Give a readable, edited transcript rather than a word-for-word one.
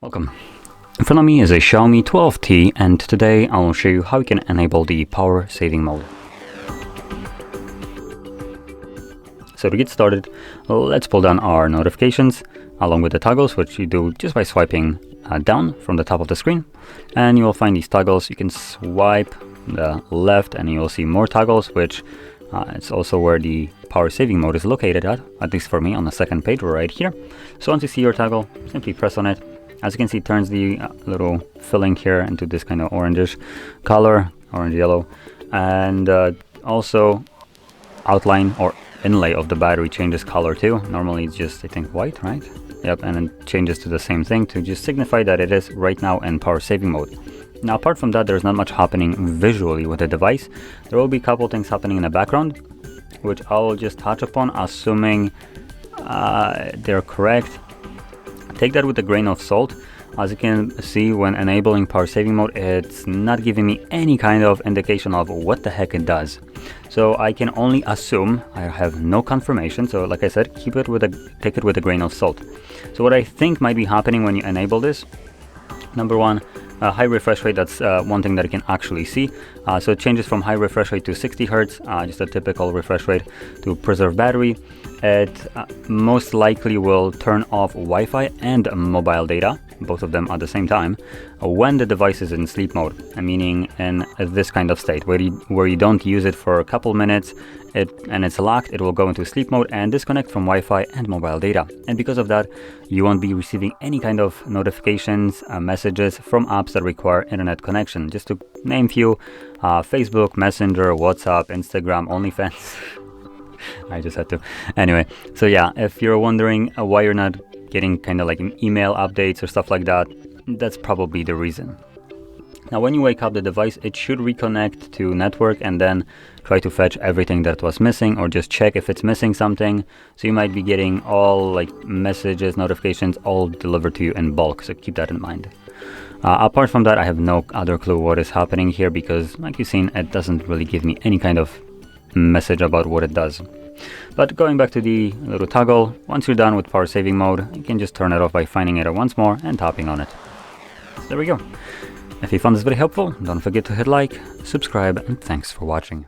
Welcome. In front of me is a XIAOMI 12T, and today I will show you how you can enable the power saving mode. So to get started, let's pull down our notifications along with the toggles, which you do just by swiping down from the top of the screen, and you will find these toggles. You can swipe the left and you will see more toggles, which it's also where the power saving mode is located at least for me on the second page right here. So once you see your toggle, simply press on it. As you can see, it turns the little filling here into this kind of orangish color, orange yellow, and also outline or inlay of the battery changes color too. Normally it's just, I think, white, right? Yep, and it changes to the same thing to just signify that it is right now in power saving mode. Now, apart from that, there's not much happening visually with the device. There will be a couple things happening in the background, which I will just touch upon, assuming they're correct. Take that with a grain of salt. As you can see, when enabling power saving mode, it's not giving me any kind of indication of what the heck it does. So I can only assume. I have no confirmation. So like I said, take it with a grain of salt. So what I think might be happening when you enable this, number one, high refresh rate. That's one thing that you can actually see. So it changes from high refresh rate to 60 Hertz, just a typical refresh rate, to preserve battery. It most likely will turn off Wi-Fi and mobile data, both of them at the same time, when the device is in sleep mode, meaning in this kind of state where you don't use it for a couple minutes and it's locked. It will go into sleep mode and disconnect from Wi-Fi and mobile data. And because of that, you won't be receiving any kind of notifications, messages from apps that require internet connection. Just to name few, Facebook, Messenger, WhatsApp, Instagram, OnlyFans. I just had to. Anyway, so yeah, if you're wondering why you're not getting kind of like email updates or stuff like that, that's probably the reason. Now, when you wake up the device, it should reconnect to network and then try to fetch everything that was missing, or just check if it's missing something. So you might be getting all like messages, notifications, all delivered to you in bulk. So keep that in mind. Apart from that, I have no other clue what is happening here, because like you've seen, it doesn't really give me any kind of message about what it does. But going back to the little toggle, once you're done with power saving mode, you can just turn it off by finding it once more and tapping on it. So there we go. If you found this video helpful, don't forget to hit like, subscribe, and thanks for watching.